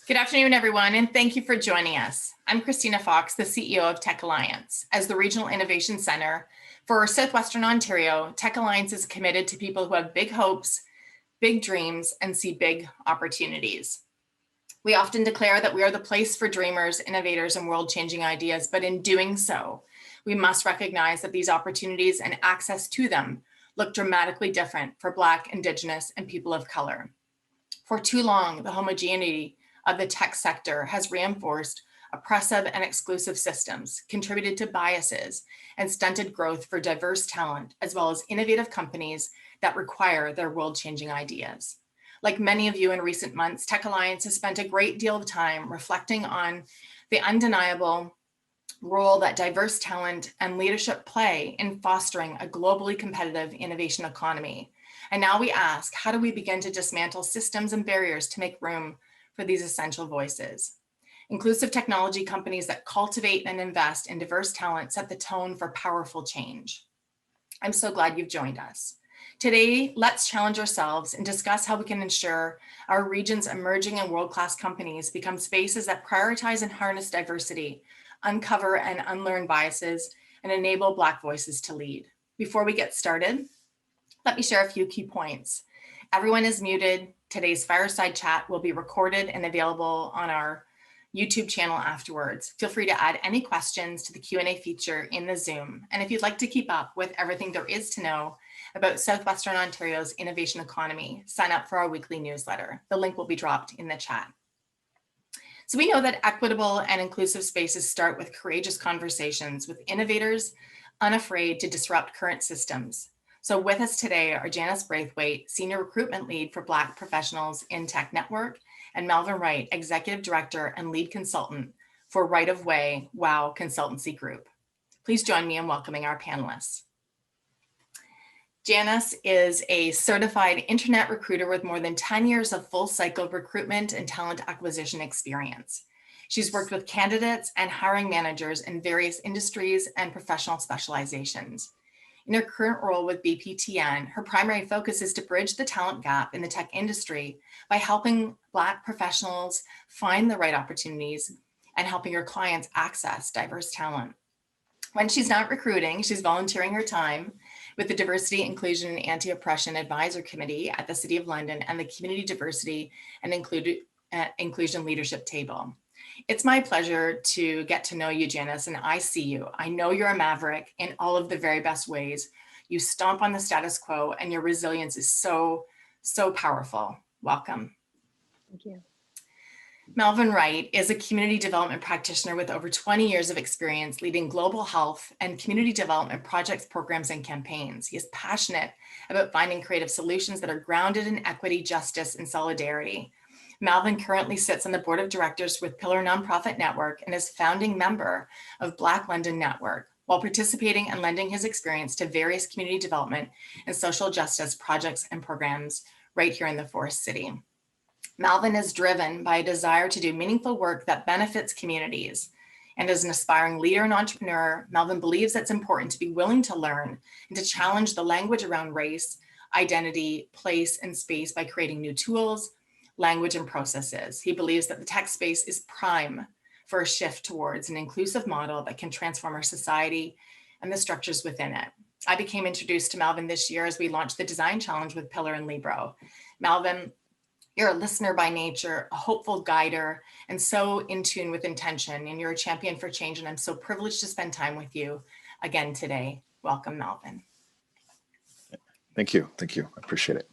Good afternoon, everyone, and thank you for joining us. I'm Christina Fox, the CEO of Tech Alliance. As the Regional Innovation Center for Southwestern Ontario, Tech Alliance is committed to people who have big hopes, big dreams, and see big opportunities. We often declare that we are the place for dreamers, innovators, and world-changing ideas, but in doing so, we must recognize that these opportunities and access to them look dramatically different for Black, Indigenous, and people of color. For too long, the homogeneity of the tech sector has reinforced oppressive and exclusive systems, contributed to biases, and stunted growth for diverse talent, as well as innovative companies that require their world-changing ideas. Like many of you in recent months, Tech Alliance has spent a great deal of time reflecting on the undeniable role that diverse talent and leadership play in fostering a globally competitive innovation economy. And now we ask, how do we begin to dismantle systems and barriers to make room for these essential voices? Inclusive technology companies that cultivate and invest in diverse talent set the tone for powerful change. I'm so glad you've joined us. Today, let's challenge ourselves and discuss how we can ensure our region's emerging and world-class companies become spaces that prioritize and harness diversity, uncover and unlearn biases, and enable Black voices to lead. Before we get started, let me share a few key points. Everyone is muted. Today's fireside chat will be recorded and available on our YouTube channel afterwards. Feel free to add any questions to the Q&A feature in the Zoom. And if you'd like to keep up with everything there is to know about Southwestern Ontario's innovation economy, sign up for our weekly newsletter. The link will be dropped in the chat. So we know that equitable and inclusive spaces start with courageous conversations with innovators unafraid to disrupt current systems. So with us today are Janice Braithwaite, Senior Recruitment Lead for Black Professionals in Tech Network, and Melvin Wright, Executive Director and Lead Consultant for Right of Way WOW Consultancy Group. Please join me in welcoming our panelists. Janice is a certified internet recruiter with more than 10 years of full cycle recruitment and talent acquisition experience. She's worked with candidates and hiring managers in various industries and professional specializations. In her current role with BPTN, her primary focus is to bridge the talent gap in the tech industry by helping Black professionals find the right opportunities and helping her clients access diverse talent. When she's not recruiting, she's volunteering her time with the Diversity, Inclusion, and Anti-Oppression Advisor Committee at the City of London and the Community Diversity and Inclusion Leadership Table. It's my pleasure to get to know you, Janice, and I see you. I know you're a maverick in all of the very best ways. You stomp on the status quo and your resilience is so powerful. Welcome. Thank you. Melvin Wright is a community development practitioner with over 20 years of experience leading global health and community development projects, programs, and campaigns. He is passionate about finding creative solutions that are grounded in equity, justice, and solidarity. Melvin currently sits on the board of directors with Pillar Nonprofit Network and is founding member of Black London Network, while participating and lending his experience to various community development and social justice projects and programs right here in the Forest City. Melvin is driven by a desire to do meaningful work that benefits communities. And as an aspiring leader and entrepreneur, Melvin believes it's important to be willing to learn and to challenge the language around race, identity, place, and space by creating new tools, language, and processes. He believes that the tech space is prime for a shift towards an inclusive model that can transform our society and the structures within it. I became introduced to Melvin this year as we launched the Design Challenge with Pillar and Libro. Melvin, you're a listener by nature, a hopeful guider, and so in tune with intention, and you're a champion for change, and I'm so privileged to spend time with you again today. Welcome, Melvin. Thank you. Thank you. I appreciate it.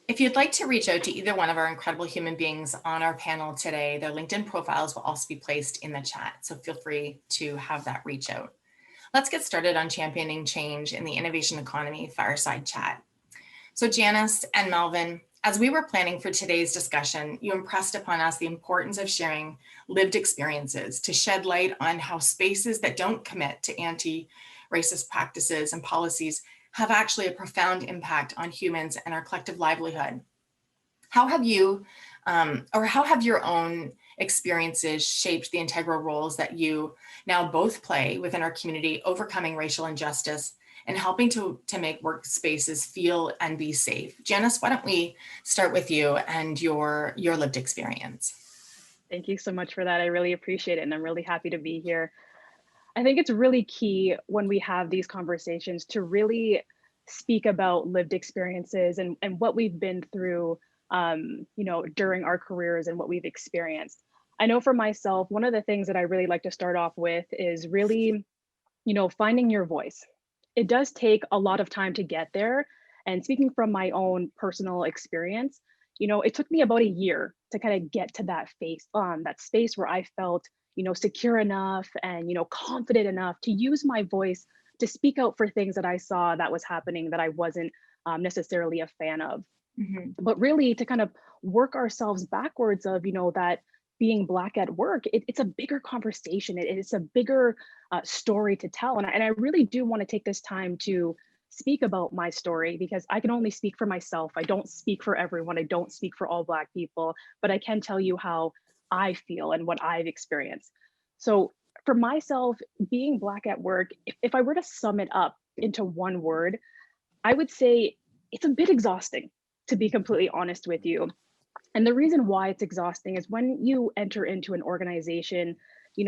If you'd like to reach out to either one of our incredible human beings on our panel today, their LinkedIn profiles will also be placed in the chat, so feel free to have that reach out. Let's get started on championing change in the innovation economy fireside chat. So Janice and Melvin, as we were planning for today's discussion, you impressed upon us the importance of sharing lived experiences to shed light on how spaces that don't commit to anti-racist practices and policies have actually a profound impact on humans and our collective livelihood. How have you, or how have your own experiences shaped the integral roles that you now both play within our community, overcoming racial injustice and helping to make workspaces feel and be safe? Janice, why don't we start with you and your lived experience? Thank you so much for that. I really appreciate it, and I'm really happy to be here. I think it's really key when we have these conversations to really speak about lived experiences and what we've been through, during our careers and what we've experienced. I know for myself, one of the things that I really like to start off with is really, finding your voice. It does take a lot of time to get there. And speaking from my own personal experience, it took me about a year to kind of get to that space where I felt, secure enough and, confident enough to use my voice to speak out for things that I saw that was happening that I wasn't necessarily a fan of. Mhm. But really to kind of work ourselves backwards of, that being Black at work, it's a bigger conversation. It's a bigger story to tell. And I really do want to take this time to speak about my story because I can only speak for myself. I don't speak for everyone. I don't speak for all Black people, but I can tell you how I feel and what I've experienced. So for myself, being Black at work, if I were to sum it up into one word, I would say it's a bit exhausting, to be completely honest with you. And the reason why it's exhausting is when you enter into an organization,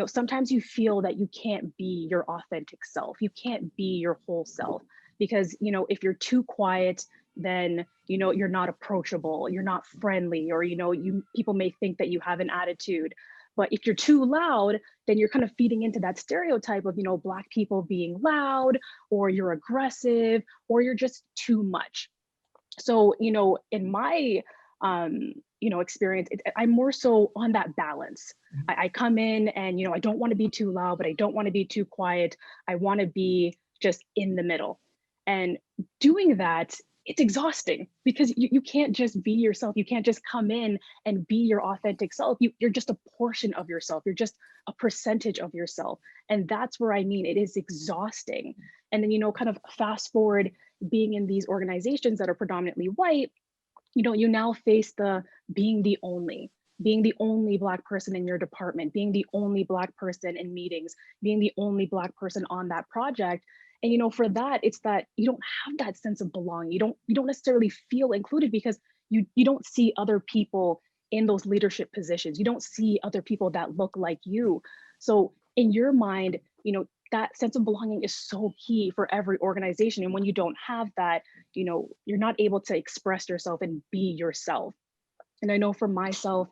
sometimes you feel that you can't be your authentic self. You can't be your whole self because, if you're too quiet, then, you're not approachable, you're not friendly, or, people may think that you have an attitude. But if you're too loud, then you're kind of feeding into that stereotype of, Black people being loud, or you're aggressive, or you're just too much. So, in my experience, I'm more so on that balance. I come in and, I don't want to be too loud, but I don't want to be too quiet. I want to be just in the middle. And doing that, it's exhausting because you can't just be yourself. You can't just come in and be your authentic self. You're just a portion of yourself. You're just a percentage of yourself. And that's where I mean it is exhausting. And then, kind of fast forward being in these organizations that are predominantly white, you now face the being the only Black person in your department, being the only Black person in meetings, being the only Black person on that project. And for that, it's that you don't have that sense of belonging. You don't necessarily feel included because you don't see other people in those leadership positions. You don't see other people that look like you. So in your mind, that sense of belonging is so key for every organization. And when you don't have that, you're not able to express yourself and be yourself. And I know for myself,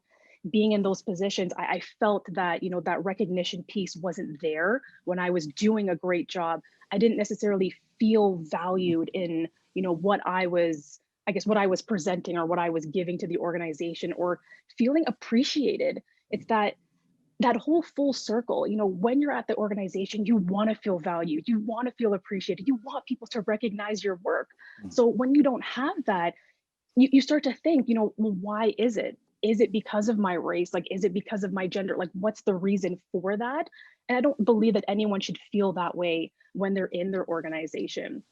being in those positions, I felt that, that recognition piece wasn't there when I was doing a great job. I didn't necessarily feel valued in, what I was, I guess, what I was presenting or what I was giving to the organization or feeling appreciated. It's that whole full circle, when you're at the organization, you want to feel valued, you want to feel appreciated, you want people to recognize your work. So when you don't have that, you start to think, well, why is it? Is it because of my race? Like, is it because of my gender? Like, what's the reason for that? And I don't believe that anyone should feel that way when they're in their organization.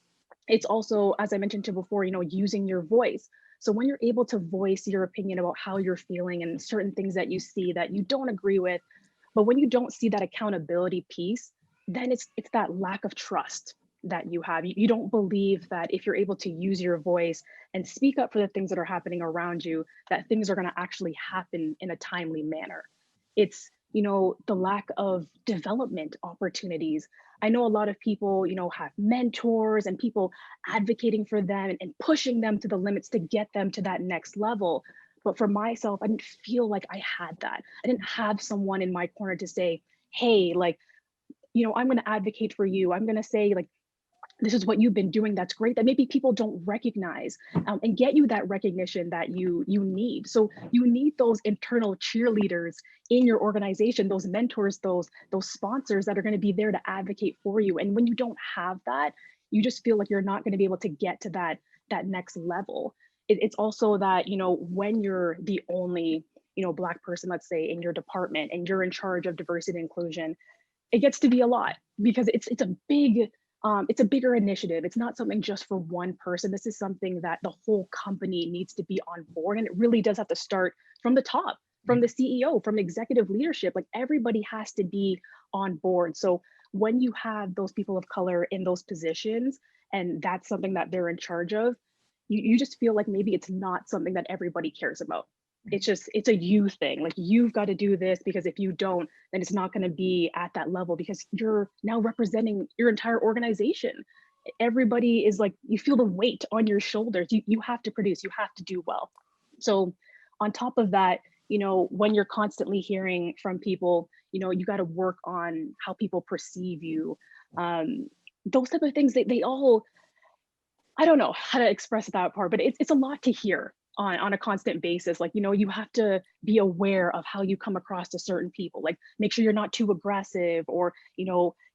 It's also, as I mentioned to before, using your voice. So when you're able to voice your opinion about how you're feeling and certain things that you see that you don't agree with, but when you don't see that accountability piece, then it's that lack of trust that you have. You don't believe that if you're able to use your voice and speak up for the things that are happening around you, that things are going to actually happen in a timely manner. It's, the lack of development opportunities. I know a lot of people, have mentors and people advocating for them and pushing them to the limits to get them to that next level. But for myself, I didn't feel like I had that. I didn't have someone in my corner to say, hey, like, I'm going to advocate for you. I'm going to say, like, this is what you've been doing that's great, that maybe people don't recognize, and get you that recognition that you need. So you need those internal cheerleaders in your organization, those mentors, those sponsors that are going to be there to advocate for you. And when you don't have that, you just feel like you're not going to be able to get to that next level. It's also that, when you're the only, Black person, let's say, in your department, and you're in charge of diversity and inclusion, it gets to be a lot because it's a bigger initiative. It's not something just for one person. This is something that the whole company needs to be on board. And it really does have to start from the top, from the CEO, from executive leadership. Like, everybody has to be on board. So when you have those people of color in those positions, and that's something that they're in charge of, you just feel like maybe it's not something that everybody cares about. it's a you thing. Like, you've got to do this, because if you don't, then it's not going to be at that level, because you're now representing your entire organization. Everybody is like, you feel the weight on your shoulders. You have to produce, you have to do well. So on top of that, when you're constantly hearing from people, you got to work on how people perceive you. Those type of things, they all, I don't know how to express that part, but it's a lot to hear on a constant basis. Like, you have to be aware of how you come across to certain people. Like, make sure you're not too aggressive, or,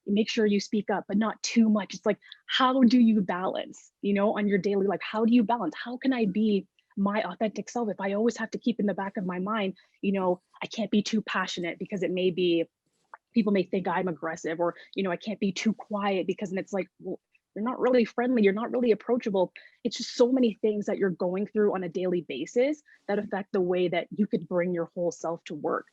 make sure you speak up, but not too much. It's like, how do you balance, on your daily life? How do you balance? How can I be my authentic self if I always have to keep in the back of my mind, I can't be too passionate, because it may be, people may think I'm aggressive, or, I can't be too quiet, because then it's like, well, you're not really friendly, you're not really approachable. It's just so many things that you're going through on a daily basis that affect the way that you could bring your whole self to work.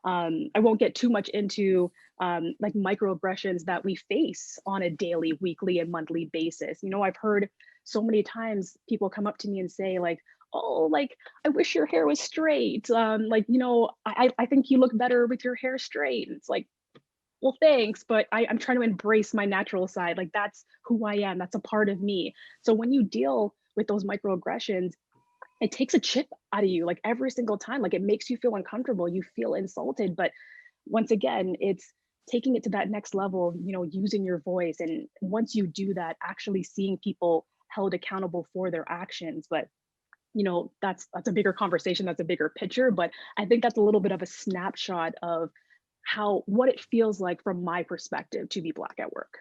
I won't get too much into like microaggressions that we face on a daily, weekly, and monthly basis. I've heard so many times people come up to me and say, like, oh, like, I wish your hair was straight. Like, I think you look better with your hair straight. And it's like, well, thanks, but I'm trying to embrace my natural side. Like, that's who I am. That's a part of me. So when you deal with those microaggressions, it takes a chip out of you, like, every single time. Like, it makes you feel uncomfortable. You feel insulted. But once again, it's taking it to that next level, using your voice. And once you do that, actually seeing people held accountable for their actions. But that's a bigger conversation. That's a bigger picture. But I think that's a little bit of a snapshot of what it feels like from my perspective to be Black at work.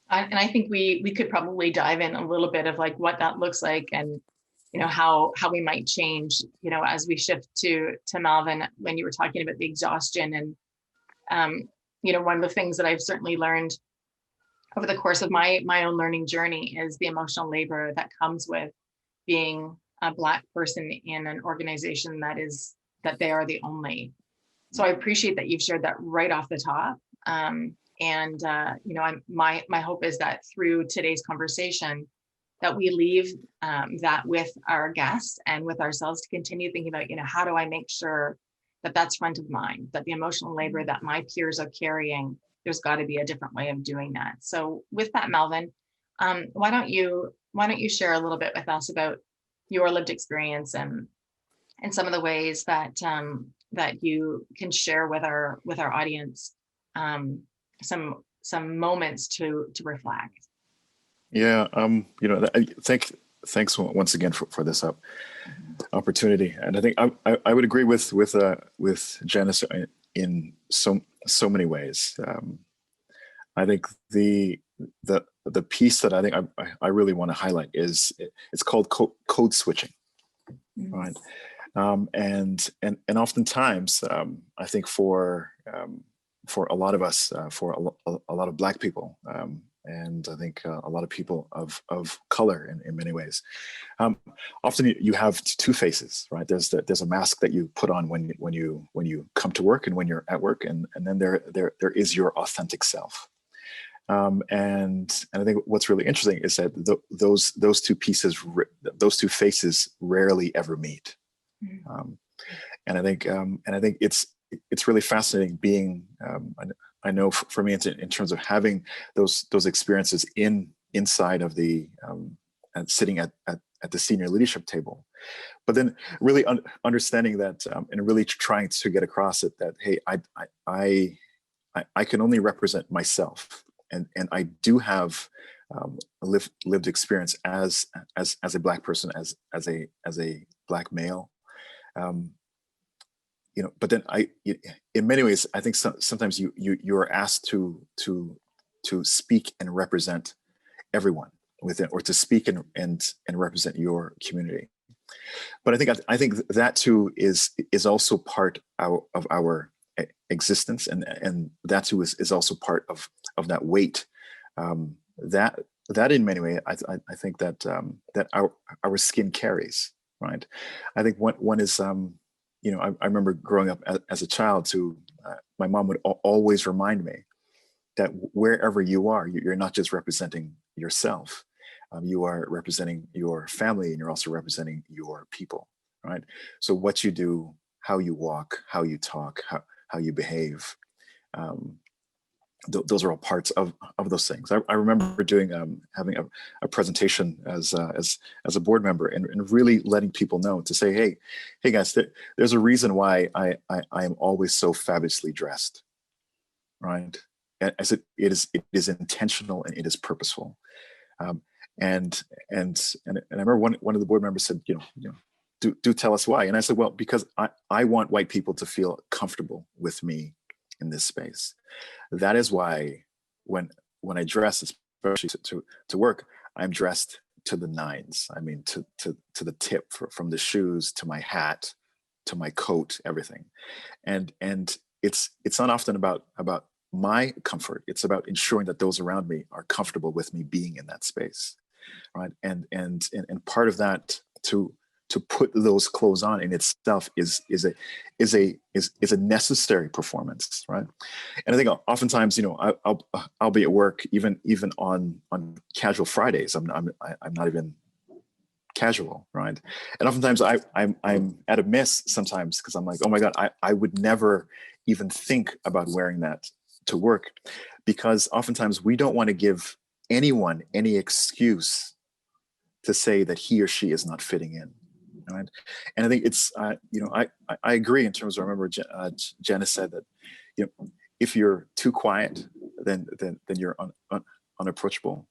And I think we could probably dive in a little bit of like what that looks like, and how we might change, as we shift to Malvin, when you were talking about the exhaustion. And one of the things that I've certainly learned over the course of my own learning journey is the emotional labor that comes with being a Black person in an organization that they are the only. So I appreciate that you've shared that right off the top. My hope is that through today's conversation, that we leave that with our guests and with ourselves to continue thinking about, how do I make sure that that's front of mind, that the emotional labor that my peers are carrying, there's got to be a different way of doing that. So with that, Melvin, why don't you share a little bit with us about your lived experience and some of the ways that that you can share with our audience some moments to reflect. Yeah, thanks once again for this opportunity. And I think I would agree with Janice in so many ways. I think the piece that I think I really want to highlight is it's called code switching, right? And oftentimes, I think for a lot of us, for a lot of Black people, and I think a lot of people of color in many ways, often you have two faces, right? There's a mask that you put on when you come to work and when you're at work, and then there is your authentic self. And I think what's really interesting is that those two pieces, those two faces, rarely ever meet. And I think it's really fascinating being. I know for me, in terms of having those experiences inside of the and sitting at the senior leadership table, but then really understanding that and really trying to get across it that, hey, I can only represent myself, and I do have a lived experience as a Black person, as a Black male. But then in many ways, I think sometimes you are asked to speak and represent everyone within, or to speak and represent your community. But I think that too is also part of our existence, and that too is also part of that weight that in many ways I think that our skin carries, right? I think one is I remember growing up as a child, my mom would always remind me that wherever you are, you're not just representing yourself. You are representing your family, and you're also representing your people. right? So what you do, how you walk, how you talk, how you behave, those are all parts of those things. I remember doing having a presentation as a board member, and really letting people know, to say, hey guys, there's a reason why I am always so fabulously dressed, right? And I said it is intentional and it is purposeful. And I remember one of the board members said, do tell us why. And I said, well, because I want white people to feel comfortable with me in this space. That is why when I dress, especially to work, I'm dressed to the nines. I mean, to the tip, from the shoes to my hat to my coat, everything. And it's not often about my comfort. It's about ensuring that those around me are comfortable with me being in that space, right? And part of that, to put those clothes on in itself is a necessary performance, right? And I think oftentimes, I'll be at work even on casual Fridays. I'm not even casual, right? And oftentimes I'm at a miss sometimes, because I'm like, oh my God, I would never even think about wearing that to work, because oftentimes we don't want to give anyone any excuse to say that he or she is not fitting in. Right? And I think it's, I agree in terms of, I remember Janice said that, if you're too quiet, then you're unapproachable.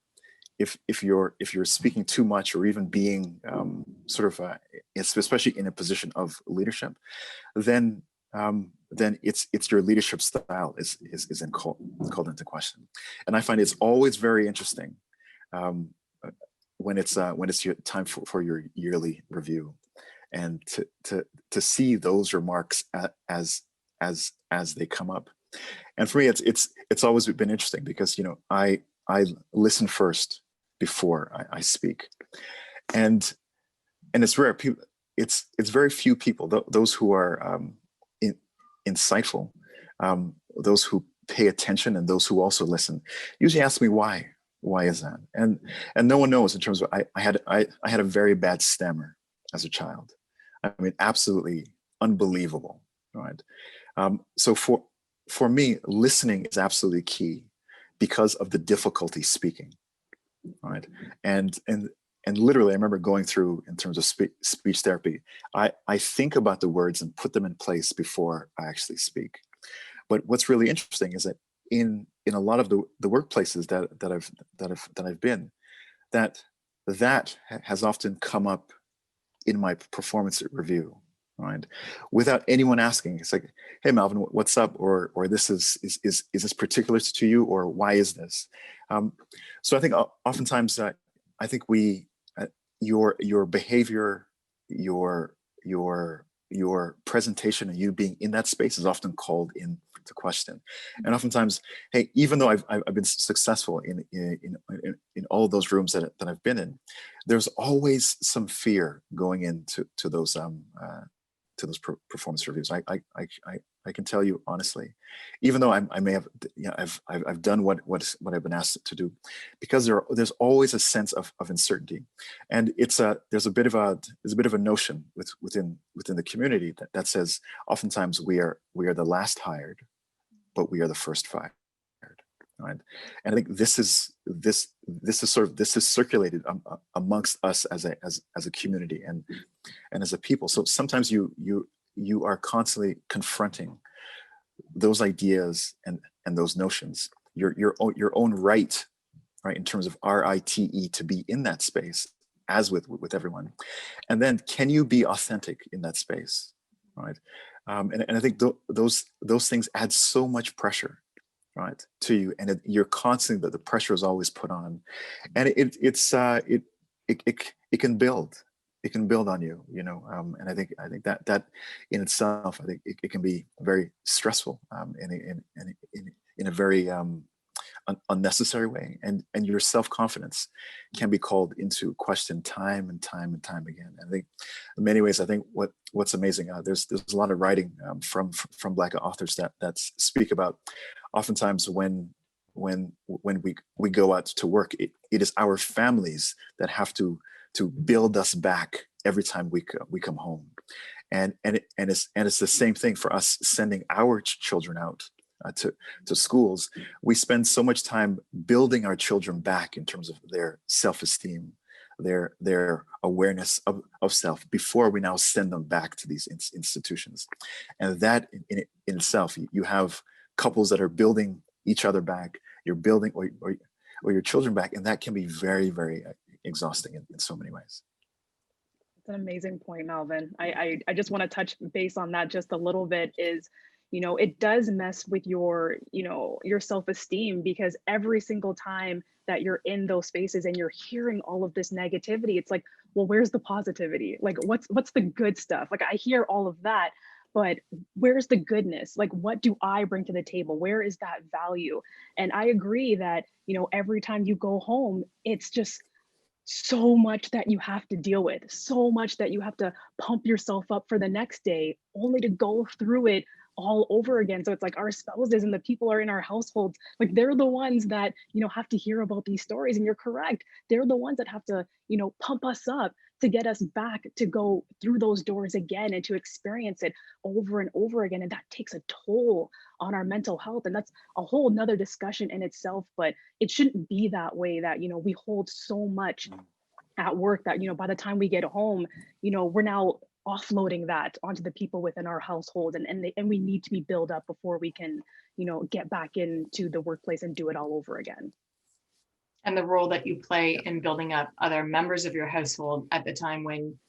If you're speaking too much, or even being especially in a position of leadership, then it's your leadership style is called into question. And I find it's always very interesting when it's your time for your yearly review, and to see those remarks as they come up. And for me, it's always been interesting, because I listen first before I speak, and it's rare. People, it's very few people, those who are insightful, those who pay attention, and those who also listen, usually ask me why. Why is that? And no one knows, in terms of, I had a very bad stammer as a child. I mean, absolutely unbelievable, right? So for me, listening is absolutely key, because of the difficulty speaking, right? And literally, I remember going through, in terms of speech therapy, I think about the words and put them in place before I actually speak. But what's really interesting is that in a lot of the workplaces that I've been, that has often come up in my performance review, right? Without anyone asking. It's like, hey, Malvin, what's up? Or this is this particular to you, or why is this? So I think oftentimes I think your behavior, your presentation, and you being in that space is often called into question. And oftentimes, hey, even though I've been successful in all of those rooms that I've been in, there's always some fear going into those performance reviews. I can tell you honestly, even though I may have, I've done what I've been asked to do, because there's always a sense of uncertainty, and there's a bit of a notion within the community that says oftentimes we are the last hired, but we are the first fired. Right? And I think this is circulated amongst us as a community and as a people. So sometimes you are constantly confronting those ideas and those notions, your own right, in terms of RITE, to be in that space as with everyone. And then, can you be authentic in that space, right? And I think those things add so much pressure, right, to you, and you're constantly, the pressure is always put on, and it can build. It can build on you, and I think that in itself, I think it can be very stressful, in a very unnecessary way, and your self-confidence can be called into question time and time again. And I think, in many ways, I think what's amazing, there's a lot of writing from Black authors that speak about, oftentimes when we go out to work, it is our families that have to build us back every time we come home. It's the same thing for us sending our children out to schools. We spend so much time building our children back in terms of their self-esteem, their awareness of self, before we now send them back to these institutions. And that in itself, you have couples that are building each other back, you're building or your children back, and that can be very, very exhausting in so many ways. That's an amazing point, Melvin. I just want to touch base on that just a little bit. Is, you know, it does mess with your, you know, your self-esteem, because every single time that you're in those spaces and you're hearing all of this negativity, it's like, well, where's the positivity? Like, what's the good stuff? Like, I hear all of that, but where's the goodness? Like, what do I bring to the table? Where is that value? And I agree that, you know, every time you go home, it's just so much that you have to deal with, so much that you have to pump yourself up for the next day, only to go through it all over again. So it's like our spouses and the people are in our households, like they're the ones that, you know, have to hear about these stories. And you're correct, they're the ones that have to, you know, pump us up to get us back to go through those doors again and to experience it over and over again. And that takes a toll on our mental health. And that's a whole nother discussion in itself, but it shouldn't be that way, that, you know, we hold so much at work that, you know, by the time we get home, you know, we're now offloading that onto the people within our household, and we need to be built up before we can, you know, get back into the workplace and do it all over again. And the role that you play in building up other members of your household at the time when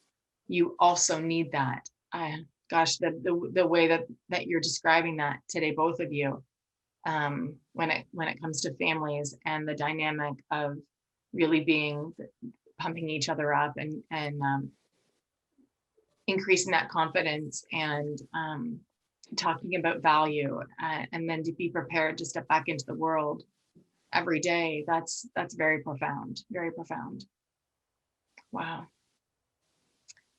you also need that. Gosh, the way that you're describing that today, both of you, when it comes to families and the dynamic of really being pumping each other up and increasing that confidence and talking about value, and then to be prepared to step back into the world every day. That's very profound, very profound. Wow.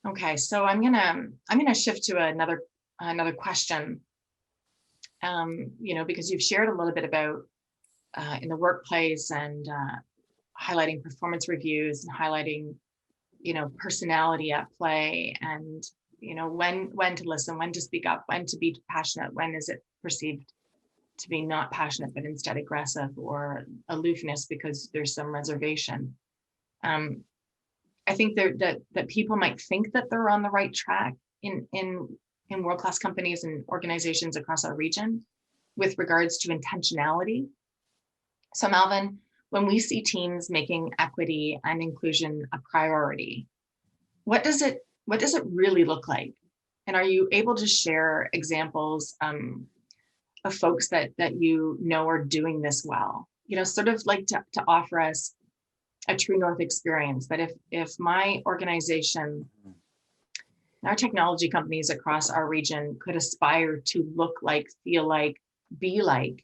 Okay, so I'm gonna shift to another question. You know, because you've shared a little bit about in the workplace and highlighting performance reviews and highlighting, you know, personality at play, and, you know, when to listen, when to speak up, when to be passionate, when is it perceived to be not passionate, but instead aggressive or aloofness because there's some reservation. I think that people might think that they're on the right track in world-class companies and organizations across our region with regards to intentionality. So Melvin, when we see teams making equity and inclusion a priority, what does it really look like? And are you able to share examples of folks that you know are doing this well? You know, sort of like to offer us a true north experience, that if my organization, our technology companies across our region could aspire to look like, feel like, be like,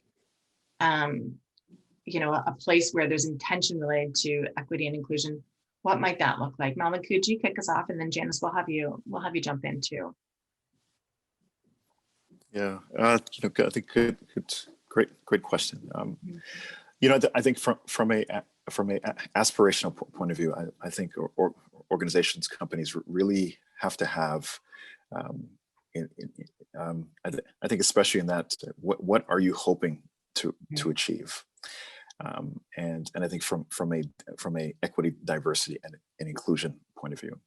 you know, a place where there's intention related to equity and inclusion, what might that look like? Melvin, could you kick us off, and then Janice, we'll have you jump in too. Yeah, you know, I think great question. You know, I think from a aspirational point of view, I think organizations, companies really have to have, I think especially in that, what are you hoping to achieve? And I think from a equity, diversity, and inclusion point of view,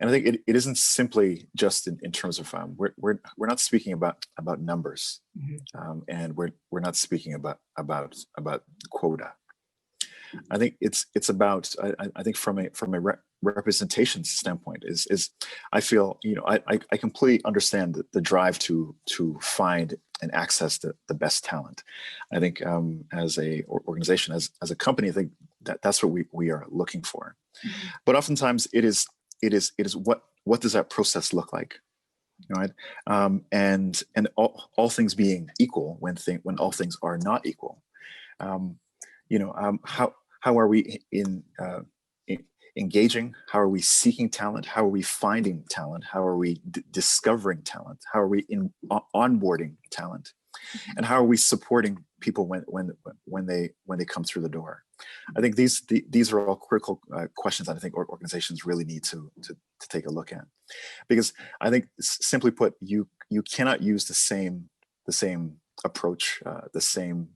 and I think it isn't simply just in terms of we're not speaking about numbers, and we're not speaking about quota. I think it's about, I think from a representation standpoint is I feel, you know, I completely understand the drive to find and access the best talent. I think as a organization, as a company, I think that's what we are looking for. But oftentimes it is what does that process look like? Right? And all things being equal, when all things are not equal, you know, how are we in engaging? How are we seeking talent? How are we finding talent? How are we discovering talent? How are we onboarding talent? And how are we supporting people when they come through the door? I think these are all critical questions that I think organizations really need to take a look at, because I think, simply put, you cannot use the same approach, the same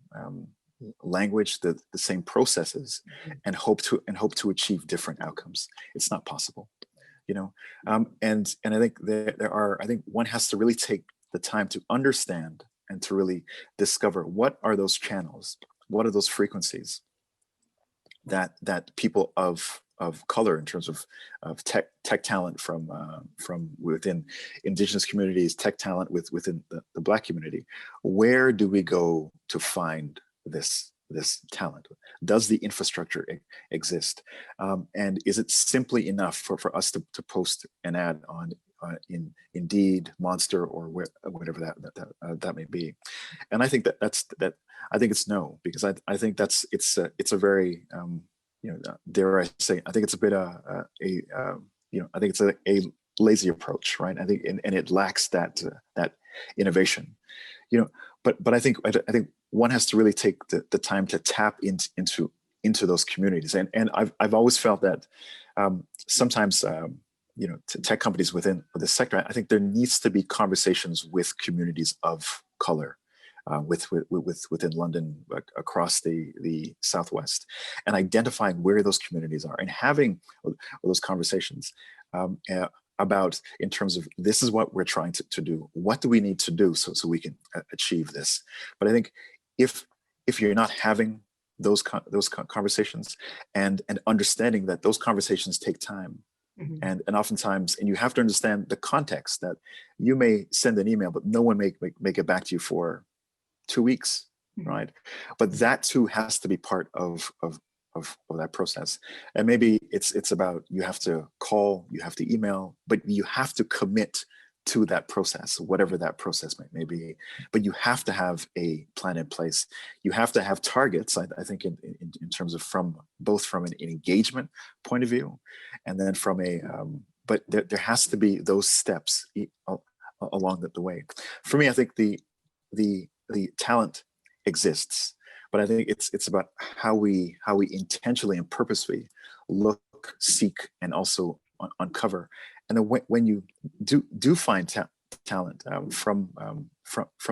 language, the same processes, and hope to achieve different outcomes. It's not possible, you know. And I think I think one has to really take the time to understand and to really discover what are those channels, what are those frequencies that people of color, in terms of tech talent from within Indigenous communities, tech talent within the Black community, where do we go to find this talent? Does the infrastructure exist? And is it simply enough for us to post an ad on in Indeed, Monster, or whatever that may be? And I think I think it's no, because I think it's a very dare I say, I think it's a bit I think it's a lazy approach, right? I think and it lacks that innovation, but I think one has to really take the time to tap into those communities. And I've always felt that sometimes tech companies within the sector, I think there needs to be conversations with communities of color, within London, across the Southwest, and identifying where those communities are, and having those conversations about, in terms of, this is what we're trying to do. What do we need to do so we can achieve this? But I think if you're not having those conversations, and understanding that those conversations take time, and oftentimes, and you have to understand the context, that you may send an email, but no one may get back to you for 2 weeks, right? But that too has to be part of that process. And maybe it's about, you have to call, you have to email, but you have to commit to that process, whatever that process may be. But you have to have a plan in place. You have to have targets, I think, in terms of both from an engagement point of view, and then from a, but there has to be those steps along the way. For me, I think the talent exists, but I think it's about how we intentionally and purposefully look, seek, and also uncover. And then when you do find talent from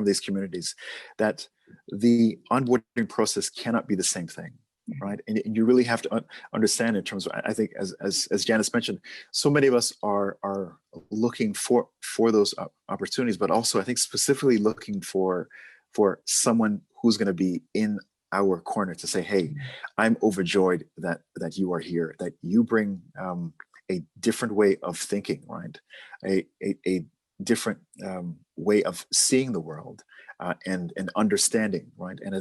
these communities, that the onboarding process cannot be the same thing, right? And you really have to understand, in terms of, I think, as Janice mentioned, so many of us are looking for those opportunities, but also, I think, specifically looking for someone who's going to be in our corner to say, hey, I'm overjoyed that you are here, that you bring a different way of thinking, right? A different way of seeing the world, and understanding, right? And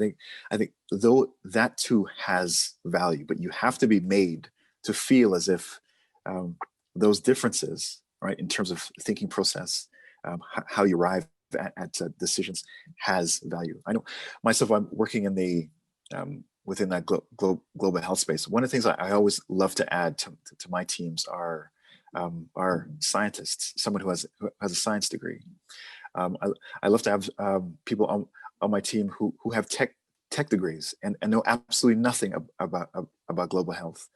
I think though that too has value, but you have to be made to feel as if those differences, right, in terms of thinking process, how you arrive at decisions, has value. I know myself, I'm working in the within that global health space. One of the things I always love to add to my teams are scientists, someone who has a science degree. I love to have people on my team who have tech degrees and know absolutely nothing about global health.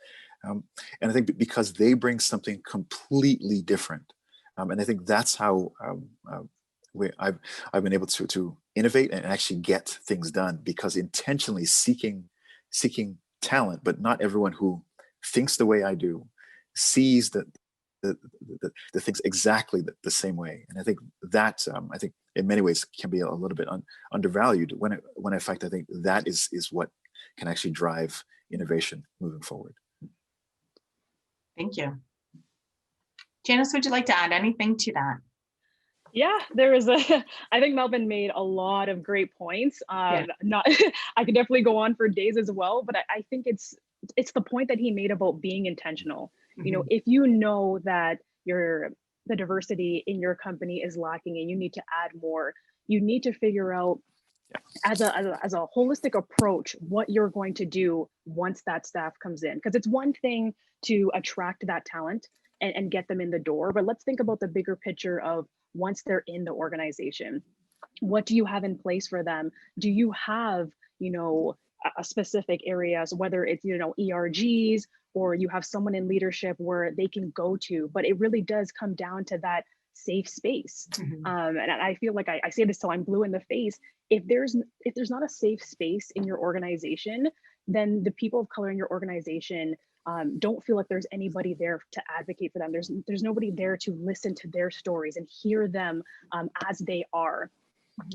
And I think because they bring something completely different. And I think that's how I've been able to innovate and actually get things done, because intentionally seeking talent, but not everyone who thinks the way I do sees the things exactly the same way. And I think that I think in many ways can be a little bit undervalued, when in fact I think that is what can actually drive innovation moving forward. Thank you. Janice, would you like to add anything to that? Yeah, I think Melvin made a lot of great points. I could definitely go on for days as well, but I think it's the point that he made about being intentional. You know, if you know that the diversity in your company is lacking and you need to add more, you need to figure out as a holistic approach, what you're going to do once that staff comes in. Because it's one thing to attract that talent and get them in the door, but let's think about the bigger picture of once they're in the organization. What do you have in place for them? Do you have, a specific areas, whether it's, ERGs, or you have someone in leadership where they can go to, but it really does come down to that safe space. And I feel like I say this till I'm blue in the face. If there's not a safe space in your organization, then the people of color in your organization don't feel like there's anybody there to advocate for them. There's nobody there to listen to their stories and hear them as they are.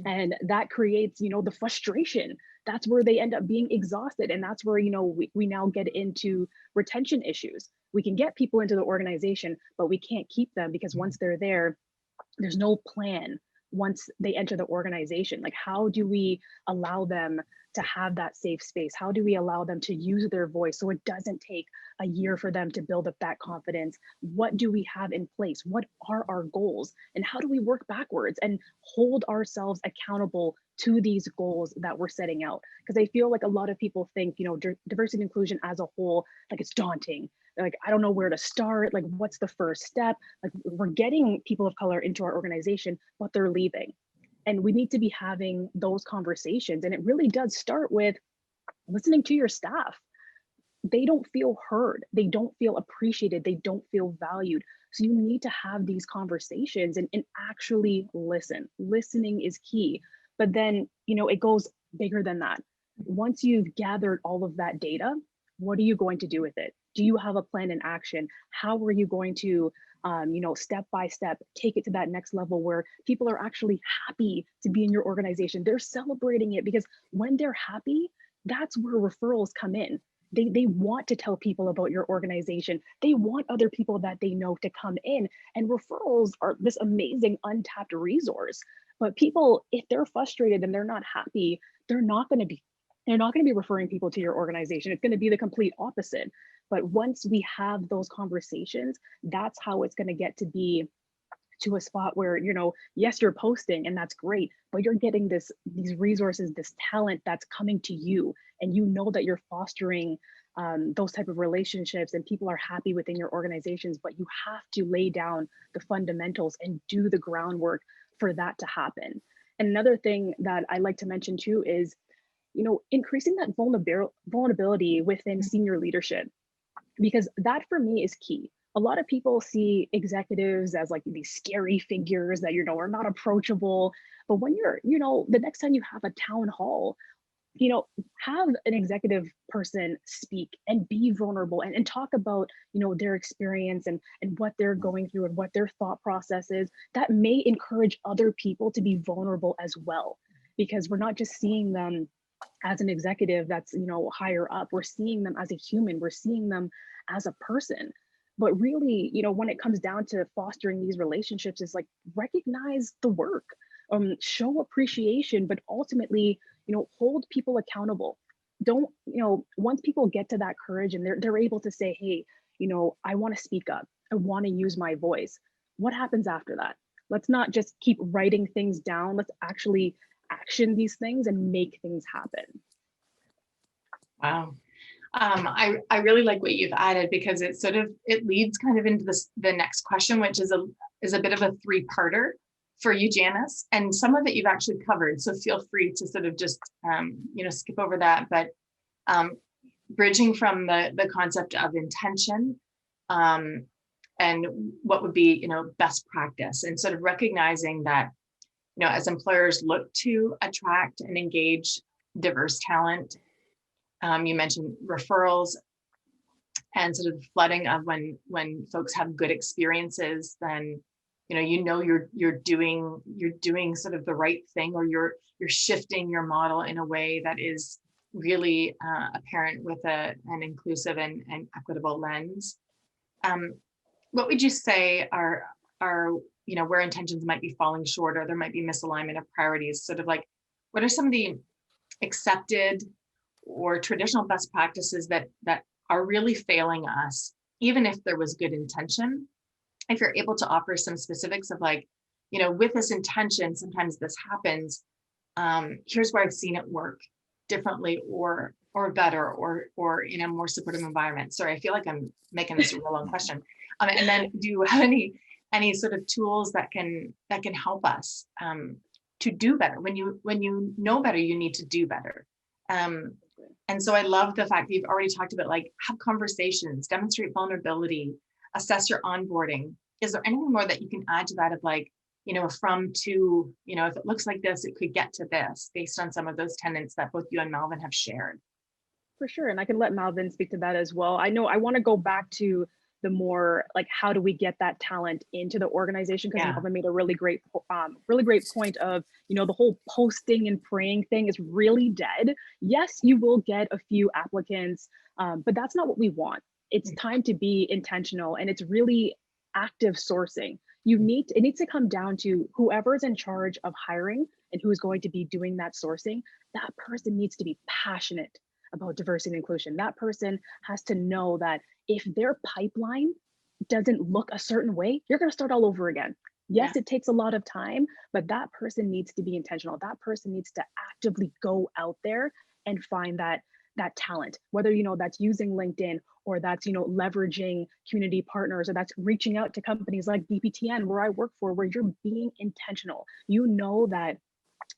And that creates, the frustration. That's where they end up being exhausted. And that's where, we now get into retention issues. We can get people into the organization, but we can't keep them because once they're there, there's no plan once they enter the organization. Like, how do we allow them to have that safe space? How do we allow them to use their voice so it doesn't take a year for them to build up that confidence? What do we have in place? What are our goals? And how do we work backwards and hold ourselves accountable to these goals that we're setting out? Because I feel like a lot of people think, diversity and inclusion as a whole, like it's daunting. Like, I don't know where to start. Like, what's the first step? Like, we're getting people of color into our organization, but they're leaving. And we need to be having those conversations. And it really does start with listening to your staff. They don't feel heard. They don't feel appreciated. They don't feel valued. So you need to have these conversations and actually listen. Listening is key. But then, it goes bigger than that. Once you've gathered all of that data, what are you going to do with it? Do you have a plan in action? How are you going to, step by step, take it to that next level where people are actually happy to be in your organization? They're celebrating it, because when they're happy, that's where referrals come in. They want to tell people about your organization. They want other people that they know to come in. And referrals are this amazing untapped resource. But people, if they're frustrated and they're not happy, they're not going to be referring people to your organization. It's going to be the complete opposite. But once we have those conversations, that's how it's going to get to be to a spot where, yes, you're posting and that's great, but you're getting these resources, this talent that's coming to you, and that you're fostering those type of relationships and people are happy within your organizations, but you have to lay down the fundamentals and do the groundwork for that to happen. And another thing that I like to mention too is, increasing that vulnerability within senior leadership, because that for me is key. A lot of people see executives as like these scary figures that, are not approachable. But when you're, the next time you have a town hall, have an executive person speak and be vulnerable and talk about, their experience and what they're going through and what their thought process is. That may encourage other people to be vulnerable as well, because we're not just seeing them as an executive that's, higher up. We're seeing them as a human. We're seeing them as a person. But really, when it comes down to fostering these relationships, is like, recognize the work, show appreciation, but ultimately, hold people accountable. Don't, once people get to that courage and they're able to say, hey, I want to speak up. I want to use my voice. What happens after that? Let's not just keep writing things down. Let's actually action these things and make things happen. Wow. I really like what you've added, because it leads kind of into the next question, which is a bit of a three-parter for you, Janice, and some of it you've actually covered. So feel free to sort of just skip over that. But bridging from the concept of intention and what would be best practice, and sort of recognizing that as employers look to attract and engage diverse talent. You mentioned referrals and sort of the flooding of when folks have good experiences, then you're doing sort of the right thing, or you're shifting your model in a way that is really apparent with an inclusive and equitable lens. What would you say are where intentions might be falling short, or there might be misalignment of priorities? Sort of like, what are some of the accepted or traditional best practices that are really failing us, even if there was good intention? If you're able to offer some specifics of like, with this intention, sometimes this happens. Here's where I've seen it work differently or better or in a more supportive environment. Sorry, I feel like I'm making this a real long question. And then do you have any sort of tools that can help us to do better? When you know better, you need to do better. And so I love the fact that you've already talked about, like, have conversations, demonstrate vulnerability, assess your onboarding. Is there anything more that you can add to that of, like, from to, if it looks like this, it could get to this, based on some of those tenets that both you and Melvin have shared? For sure. And I can let Malvin speak to that as well. I know I want to go back to the more like, how do we get that talent into the organization? Because Malvin made a really great point of, the whole posting and praying thing is really dead. Yes, you will get a few applicants, but that's not what we want. It's time to be intentional, and it's really active sourcing. It needs to come down to whoever's in charge of hiring and who's going to be doing that sourcing. That person needs to be passionate about diversity and inclusion. That person has to know that if their pipeline doesn't look a certain way, you're going to start all over again. Yes, it takes a lot of time, but that person needs to be intentional. That person needs to actively go out there and find that talent, whether, that's using LinkedIn, or that's, leveraging community partners, or that's reaching out to companies like BPTN, where I work for, where you're being intentional. You know that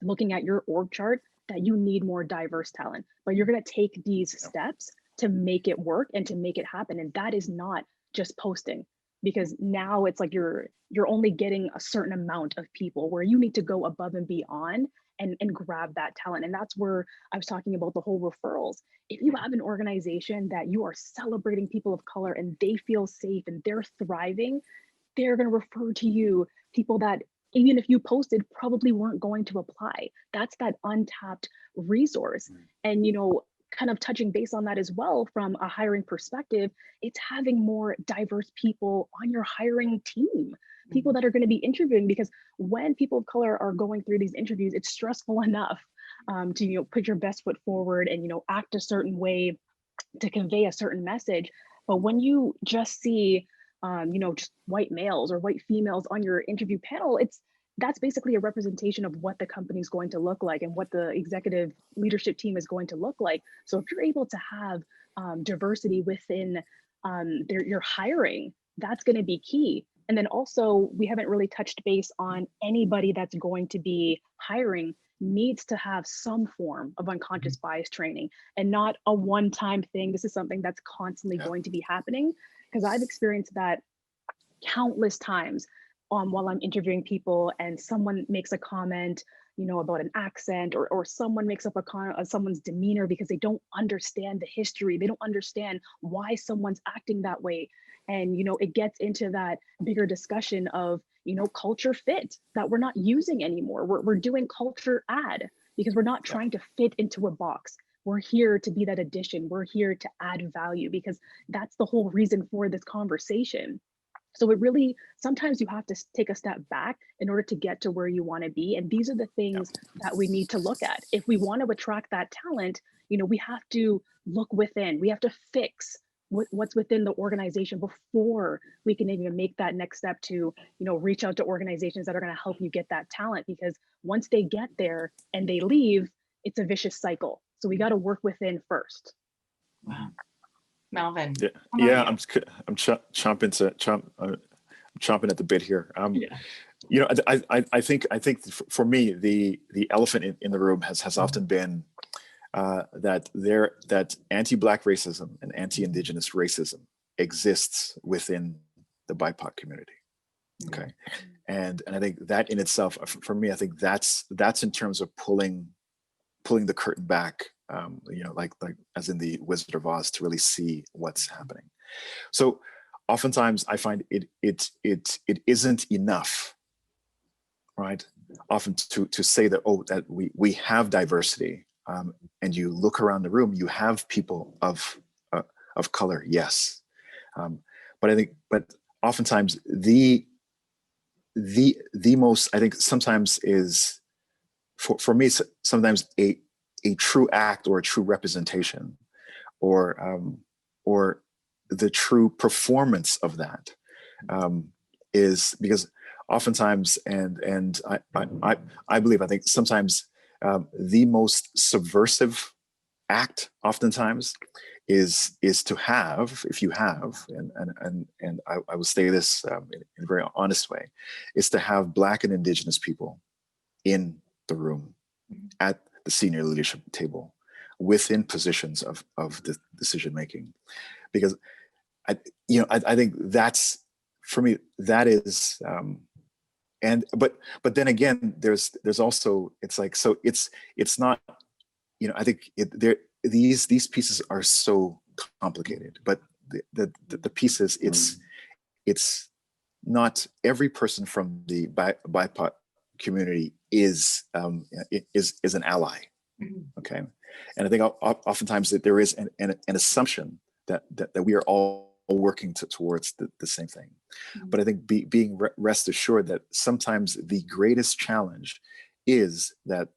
looking at your org chart, that you need more diverse talent, but you're going to take these steps to make it work and to make it happen. And that is not just posting, because now it's like you're only getting a certain amount of people, where you need to go above and beyond and grab that talent. And that's where I was talking about the whole referrals. If you have an organization that you are celebrating people of color and they feel safe and they're thriving, they're going to refer to you people that, even if you posted, probably weren't going to apply. That's that untapped resource. And, kind of touching base on that as well, from a hiring perspective, it's having more diverse people on your hiring team, people that are going to be interviewing, because when people of color are going through these interviews, it's stressful enough to, put your best foot forward and, act a certain way to convey a certain message. But when you just see just white males or white females on your interview panel, that's basically a representation of what the company is going to look like and what the executive leadership team is going to look like. So if you're able to have diversity within your hiring, that's going to be key. And then also, we haven't really touched base on anybody that's going to be hiring needs to have some form of unconscious bias training, and not a one-time thing. This is something that's constantly going to be happening, because I've experienced that countless times while I'm interviewing people, and someone makes a comment, about an accent, or someone makes up a comment on someone's demeanor because they don't understand the history. They don't understand why someone's acting that way. And, it gets into that bigger discussion of, culture fit that we're not using anymore. We're doing culture add, because we're not trying to fit into a box. We're here to be that addition. We're here to add value, because that's the whole reason for this conversation. So it really, sometimes you have to take a step back in order to get to where you want to be. And these are the things that we need to look at. If we want to attract that talent, we have to look within. We have to fix what's within the organization before we can even make that next step to, reach out to organizations that are going to help you get that talent. Because once they get there and they leave, it's a vicious cycle. So we got to work within first. Wow. Melvin. I'm chomping at the bit here. I think for me, the elephant in the room has often been that anti-Black racism and anti-Indigenous racism exists within the BIPOC community. Okay, and I think that in itself, for me, I think that's in terms of pulling the curtain back. Like as in the Wizard of Oz, to really see what's happening. So oftentimes I find it isn't enough, right? Often to say that, that we have diversity, and you look around the room, you have people of color, yes, but oftentimes the most, I think, sometimes is for me sometimes a true act or a true representation, or the true performance of that, is because oftentimes, and I believe, I think sometimes the most subversive act oftentimes is to have, if you have, and I will say this in a very honest way, is to have Black and Indigenous people in the room at the senior leadership table within positions of the decision making, because I think that's, for me, that is but then again, there's also, it's like, so it's not, I think these pieces are so complicated, but the pieces, it's not every person from the BIPOC community is an ally. Okay, and I think oftentimes that there is an assumption that we are all working towards the same thing. But I think being rest assured that sometimes the greatest challenge is that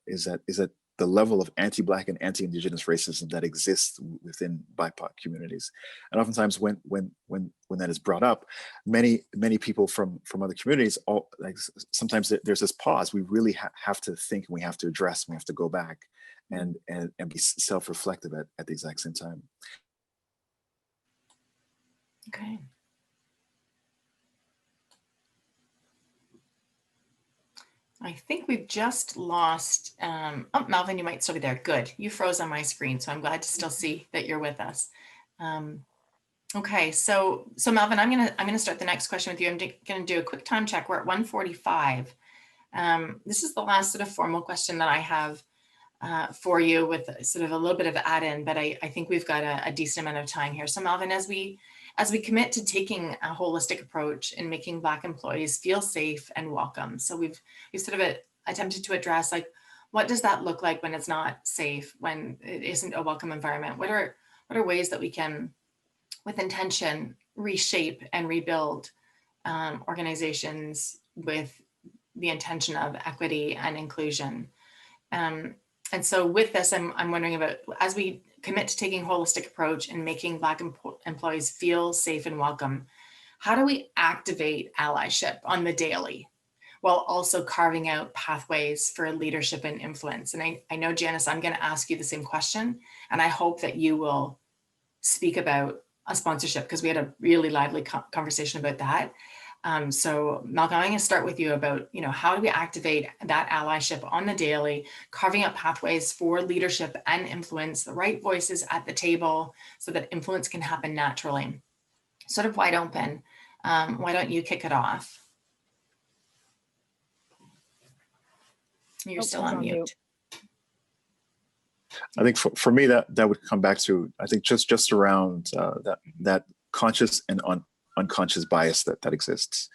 the level of anti-Black and anti-Indigenous racism that exists within BIPOC communities. And oftentimes when that is brought up, many people from other communities, sometimes there's this pause. We really have to think, and we have to address, and we have to go back and be self-reflective at the exact same time. Okay. I think we've just lost, oh, Melvin, you might still be there. Good. You froze on my screen, so I'm glad to still see that you're with us. Okay, so Melvin, I'm gonna start the next question with you. I'm gonna do a quick time check. We're at 1:45. This is the last sort of formal question that I have for you, with sort of a little bit of add-in, but I think we've got a decent amount of time here. So Melvin, as we commit to taking a holistic approach in making Black employees feel safe and welcome, so we've sort of attempted to address, like, what does that look like when it's not safe, when it isn't a welcome environment? What are ways that we can, with intention, reshape and rebuild organizations with the intention of equity and inclusion? And so with this, I'm wondering about, as we commit to taking a holistic approach and making Black employees feel safe and welcome, how do we activate allyship on the daily while also carving out pathways for leadership and influence? And I know, Janice, I'm going to ask you the same question, and I hope that you will speak about a sponsorship, because we had a really lively conversation about that. So Malcolm, I'm going to start with you about, how do we activate that allyship on the daily, carving out pathways for leadership and influence, the right voices at the table, so that influence can happen naturally. Sort of wide open. Why don't you kick it off? You're still on mute. I think for me, that would come back to, I think, just around that conscious and unconscious bias that exists.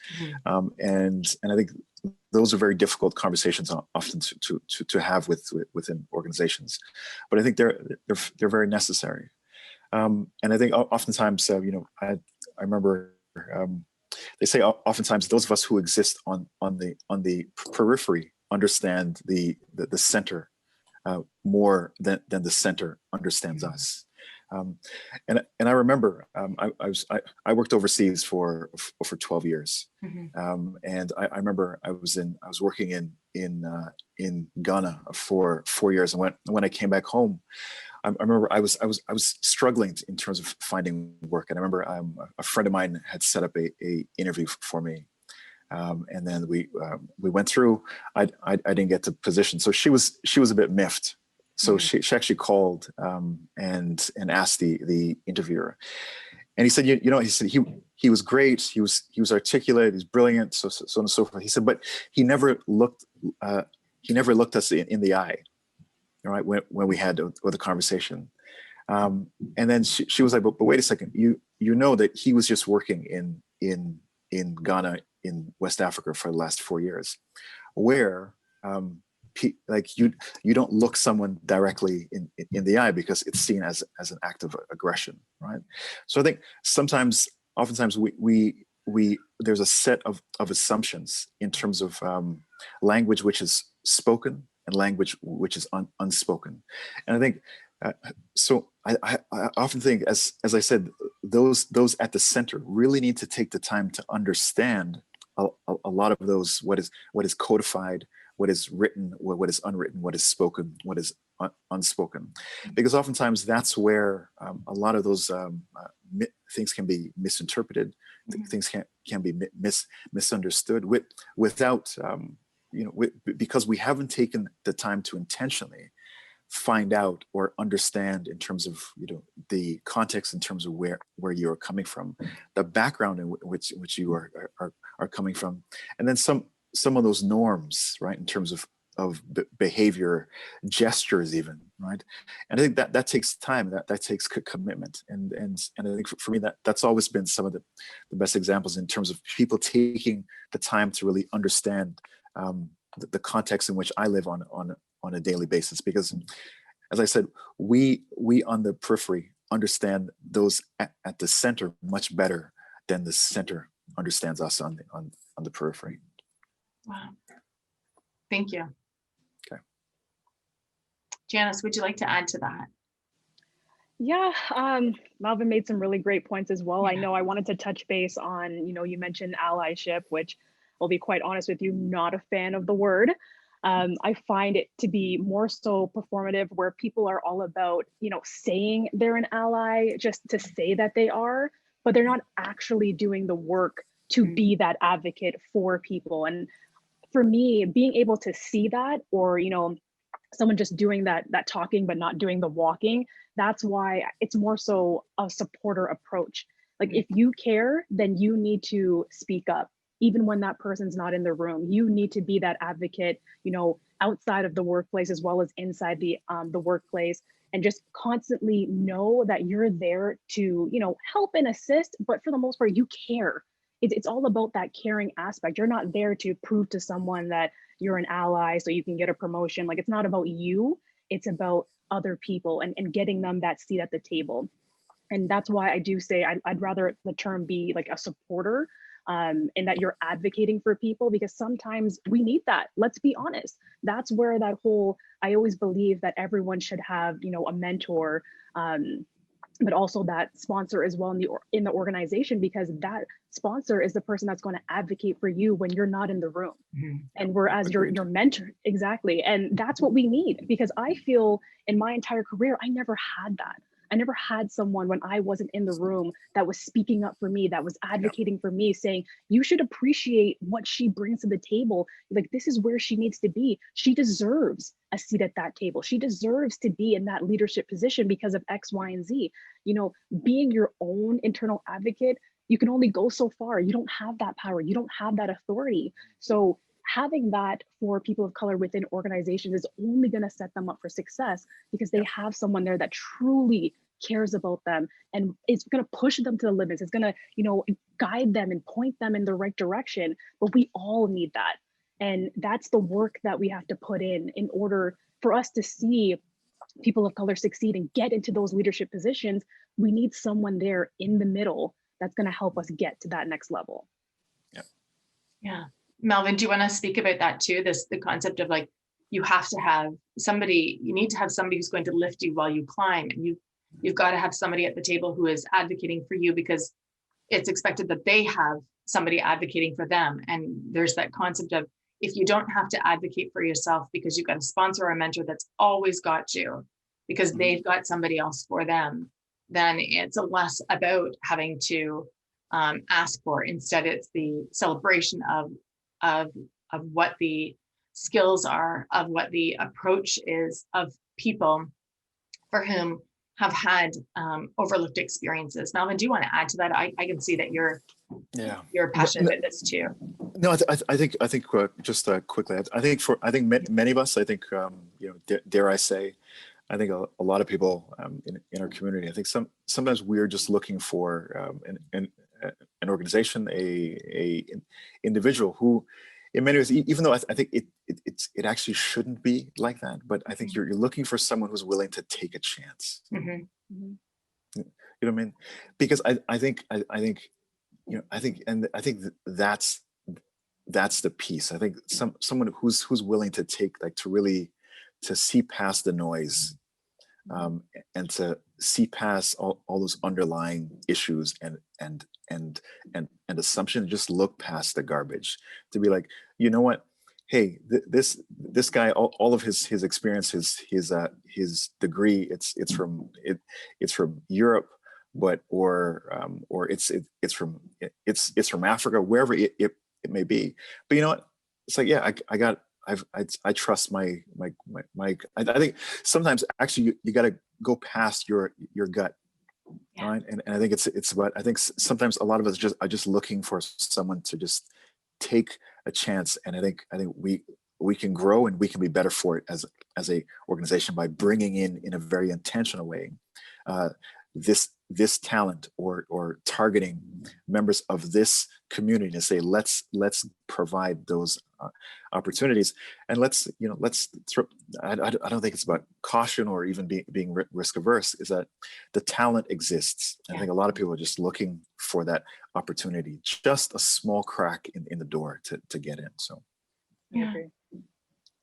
And I think those are very difficult conversations often to have within organizations, but I think they're very necessary. And I think oftentimes, I remember they say oftentimes those of us who exist on the periphery understand the center more than the center understands us. And I remember I worked overseas for 12 years, and I remember I was working in Ghana for 4 years, and when I came back home, I remember I was struggling in terms of finding work, and I remember a friend of mine had set up a interview for me, and then we went through. I didn't get the position, so she was a bit miffed. So she actually called and asked the interviewer, and he said, he said he was great, he was articulate, he's brilliant, so on and so forth. He said, but he never looked us in the eye, right, when we had the conversation. And then she was like, but wait a second, you know that he was just working in Ghana, in West Africa, for the last 4 years, where like you don't look someone directly in the eye because it's seen as an act of aggression, right? So I think oftentimes we there's a set of assumptions in terms of language which is spoken and language which is unspoken, and I think so. I often think, as I said, those at the center really need to take the time to understand a lot of those, what is codified, what is written, what is unwritten, what is spoken, what is unspoken, because oftentimes that's where a lot of those things can be misinterpreted. Things can be misunderstood without because we haven't taken the time to intentionally find out or understand in terms of the context, in terms of where you're coming from, the background in which you are coming from, and then some of those norms, right, in terms of behavior, gestures even, right? And I think that takes time, that takes commitment, and I think for me that's always been some of the best examples in terms of people taking the time to really understand the context in which I live on a daily basis. Because as I said, we on the periphery understand those at the center much better than the center understands us on the periphery. Wow. Thank you. Okay. Janice, would you like to add to that? Yeah, Malvin made some really great points as well. Yeah. I know I wanted to touch base on, you mentioned allyship, which I'll be quite honest with you, not a fan of the word. I find it to be more so performative, where people are all about, saying they're an ally just to say that they are, but they're not actually doing the work to be that advocate for people. And for me, being able to see that, or, someone just doing that talking but not doing the walking, that's why it's more so a supporter approach. Like, if you care, then you need to speak up even when that person's not in the room. You need to be that advocate, outside of the workplace as well as inside the workplace, and just constantly know that you're there to help and assist, but for the most part you care. It's all about that caring aspect. You're not there to prove to someone that you're an ally so you can get a promotion. Like, it's not about you, it's about other people and getting them that seat at the table. And that's why I do say I'd rather the term be like a supporter, and that you're advocating for people, because sometimes we need that. Let's be honest. That's where that whole, I always believe that everyone should have, a mentor, but also that sponsor as well in the organization, because that sponsor is the person that's going to advocate for you when you're not in the room. And whereas your mentor, exactly. And that's what we need, because I feel in my entire career, I never had that. I never had someone when I wasn't in the room that was speaking up for me, that was advocating for me, saying, you should appreciate what she brings to the table. Like, this is where she needs to be. She deserves a seat at that table. She deserves to be in that leadership position because of X, Y, and Z. Being your own internal advocate, you can only go so far. You don't have that power. You don't have that authority. So having that for people of color within organizations is only going to set them up for success, because they have someone there that truly cares about them and it's going to push them to the limits. It's going to, guide them and point them in the right direction. But we all need that. And that's the work that we have to put in order for us to see people of color succeed and get into those leadership positions. We need someone there in the middle that's going to help us get to that next level. Yeah. Melvin, do you want to speak about that too? The concept of, like, you have to have somebody, you need to have somebody who's going to lift you while you climb. And you've got to have somebody at the table who is advocating for you, because it's expected that they have somebody advocating for them. And there's that concept of, if you don't have to advocate for yourself because you've got a sponsor or a mentor that's always got you because they've got somebody else for them, then it's less about having to ask for. Instead, it's the celebration of what the skills are, of what the approach is, of people for whom have had overlooked experiences. Melvin, do you want to add to that? I can see that you're passionate about this too. No, I think just quickly, I think many of us, I think dare I say, I think a lot of people in our community, I think sometimes we're just looking for an organization, a individual who, in many ways, even though I think it actually shouldn't be like that, but I think you're looking for someone who's willing to take a chance. You know what I mean? Because I think that's the piece. I think someone who's willing to take, like, to see past the noise, and to see past all those underlying issues and assumption, just look past the garbage, to be like, you know what, hey, this guy, all of his experience, his degree, it's from Europe, but or it's from Africa, wherever it may be. But you know what? It's like, yeah, I trust I think sometimes actually you got to go past your gut. Yeah. Right. And I think it's about, I think sometimes a lot of us are just looking for someone to just take a chance. And I think we can grow and we can be better for it as a organization by bringing in a very intentional way, uh, this talent or targeting members of this community to say, let's provide those opportunities, and let's throw, I don't think it's about caution or even being risk averse. Is that the talent exists? Yeah. I think a lot of people are just looking for that opportunity, just a small crack in the door to get in. So yeah.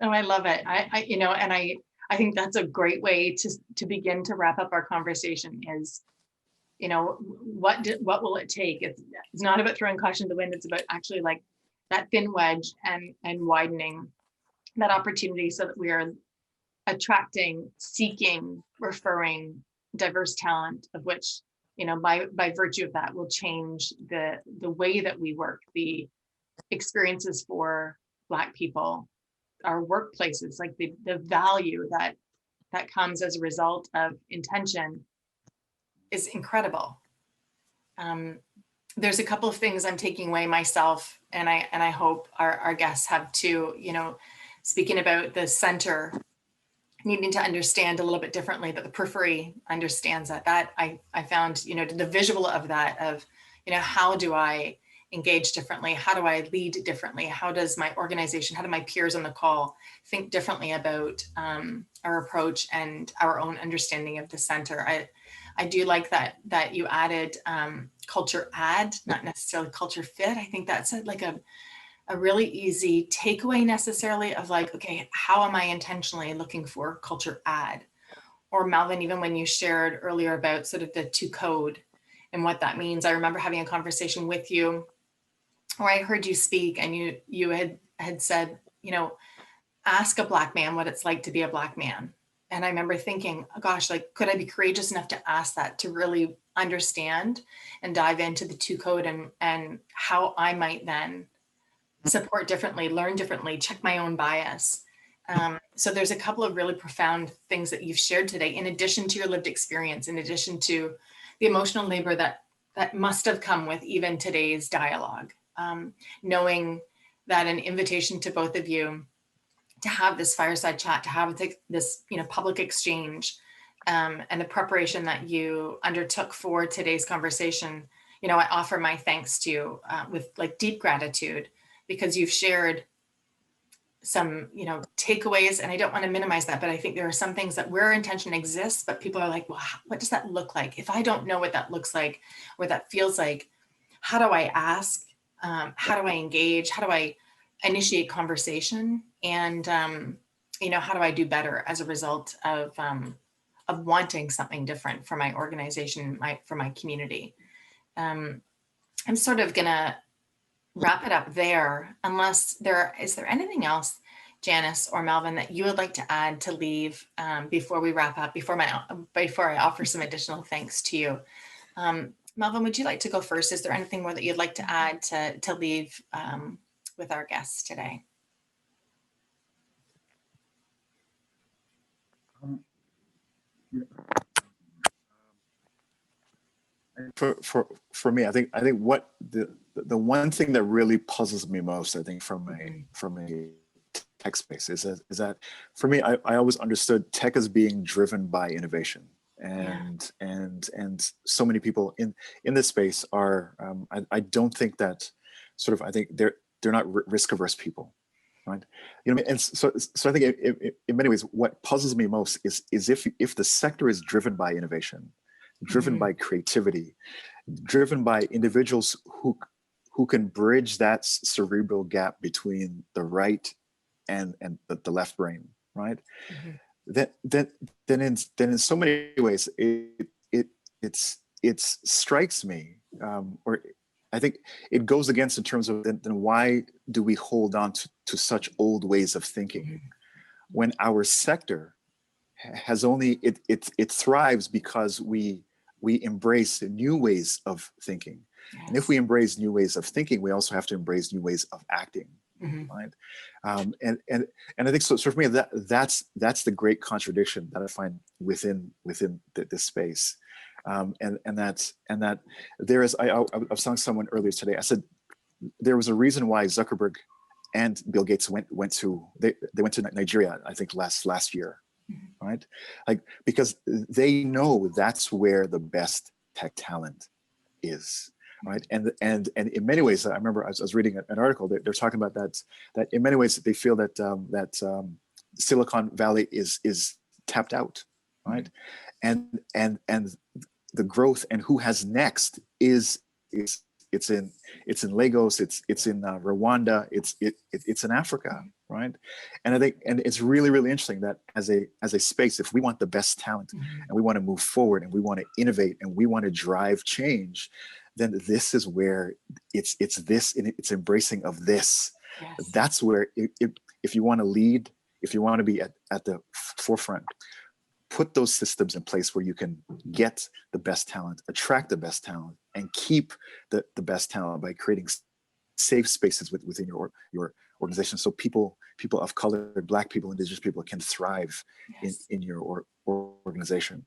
Oh, I love it. I think that's a great way to begin to wrap up our conversation is, what will it take? It's not about throwing caution to the wind. It's about actually like that thin wedge and widening that opportunity so that we are attracting, seeking, referring diverse talent, of which, by virtue of that will change the way that we work, the experiences for Black people, our workplaces, like the value that comes as a result of intention is incredible. There's a couple of things I'm taking away myself, and I hope our guests have too. Speaking about the center needing to understand a little bit differently, but the periphery understands that I found, the visual of that, of, how do I engage differently? How do I lead differently? How does my organization, how do my peers on the call think differently about our approach and our own understanding of the center? I do like that you added culture add, not necessarily culture fit. I think that's like a really easy takeaway necessarily of like, okay, how am I intentionally looking for culture add? Or Malvin, even when you shared earlier about sort of the 2 code and what that means, I remember having a conversation with you where I heard you speak and you had said, ask a Black man what it's like to be a Black man. And I remember thinking, oh gosh, like, could I be courageous enough to ask that, to really understand and dive into the 2 code and how I might then support differently, learn differently, check my own bias. So there's a couple of really profound things that you've shared today, in addition to your lived experience, in addition to the emotional labor that must have come with even today's dialogue. Knowing that an invitation to both of you to have this fireside chat, to have this public exchange, and the preparation that you undertook for today's conversation, I offer my thanks to you with like deep gratitude, because you've shared some, takeaways, and I don't want to minimize that, but I think there are some things that where intention exists, but people are like, well, what does that look like? If I don't know what that looks like, or that feels like, how do I ask? How do I engage? How do I initiate conversation? And, how do I do better as a result of wanting something different for my organization, for my community? I'm sort of gonna wrap it up there, unless is there anything else, Janice or Malvin, that you would like to add to leave before we wrap up, before I offer some additional thanks to you. Malvin, would you like to go first? Is there anything more that you'd like to add to leave with our guests today? For me, I think what the one thing that really puzzles me most, I think, from a tech space is that for me, I always understood tech as being driven by innovation, and so many people in this space are. I don't think that sort of. I think they're not risk averse people, right? And so I think in many ways, what puzzles me most is if the sector is driven by innovation, driven by creativity, driven by individuals who can bridge that cerebral gap between the right and the left brain, right? Then in so many ways it strikes me, or I think it goes against in terms of then why do we hold on to such old ways of thinking when our sector has only it thrives because we embrace new ways of thinking. Yes. And if we embrace new ways of thinking, we also have to embrace new ways of acting. Right. And I think so for me that's the great contradiction that I find within this space. And that there is, I was telling someone earlier today, I said, there was a reason why Zuckerberg and Bill Gates went to Nigeria, I think last year, right? Like, because they know that's where the best tech talent is, right? And in many ways, I remember I was reading an article, they're talking about that in many ways they feel that Silicon Valley is tapped out, right? And the growth and who has next is it's in Lagos, it's in Rwanda, it's in Africa, right? And I think, and it's really interesting that as a space, if we want the best talent and we want to move forward and we want to innovate and we want to drive change, then this is where it's embracing of this. Yes. That's where if you want to lead, if you want to be at the forefront, put those systems in place where you can get the best talent, attract the best talent, and keep the best talent by creating safe spaces within your organization, so people of color, Black people, Indigenous people can thrive. Yes. in your organization.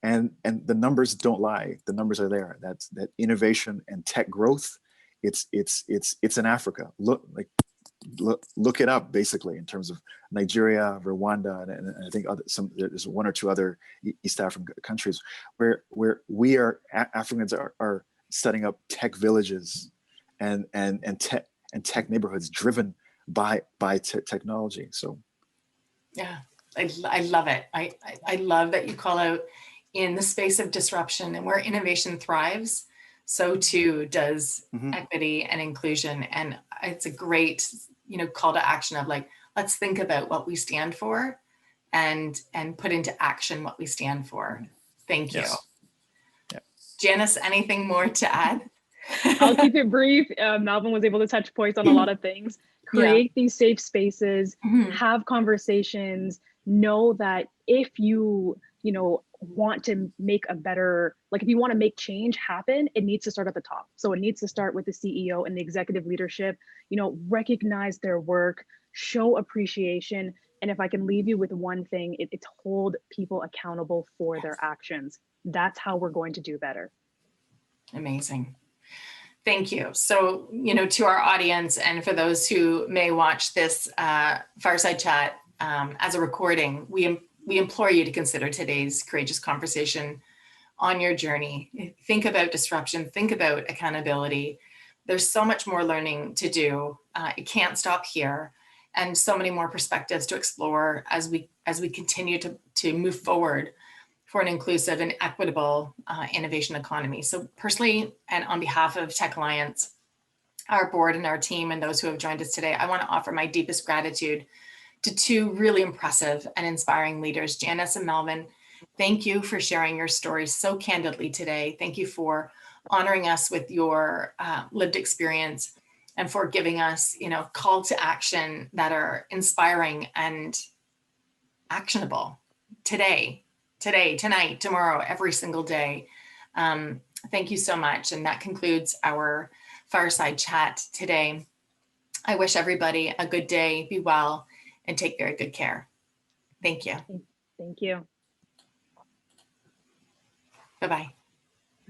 And the numbers don't lie. The numbers are there. That innovation and tech growth, it's in Africa. Look it up, basically, in terms of Nigeria, Rwanda, and I think there's one or two other East African countries where we Africans are setting up tech villages and tech neighborhoods driven by technology. So yeah, I love it. I love that you call out in the space of disruption, and where innovation thrives, so too does equity and inclusion. And it's a great call to action of like, let's think about what we stand for and put into action what we stand for. Thank you. Yes. Yeah. Janice, anything more to add? I'll keep it brief. Melvin was able to touch points on a lot of things. Create these safe spaces, have conversations, know that if you want to make a better, like if you want to make change happen, it needs to start at the top. So it needs to start with the CEO and the executive leadership, recognize their work, show appreciation. And if I can leave you with one thing, it's hold people accountable for their actions. That's how we're going to do better. Amazing. Thank you. So, to our audience, and for those who may watch this Fireside Chat as a recording, we implore you to consider today's courageous conversation on your journey. Think about disruption, think about accountability. There's so much more learning to do. It can't stop here, and so many more perspectives to explore as we continue to move forward for an inclusive and equitable innovation economy. So personally, and on behalf of Tech Alliance, our board and our team, and those who have joined us today, I want to offer my deepest gratitude to two really impressive and inspiring leaders, Janice and Melvin. Thank you for sharing your stories so candidly today. Thank you for honoring us with your lived experience, and for giving us, call to action that are inspiring and actionable today, tonight, tomorrow, every single day. Thank you so much. And that concludes our Fireside Chat today. I wish everybody a good day, be well, and take very good care. Thank you. Thank you. Bye-bye.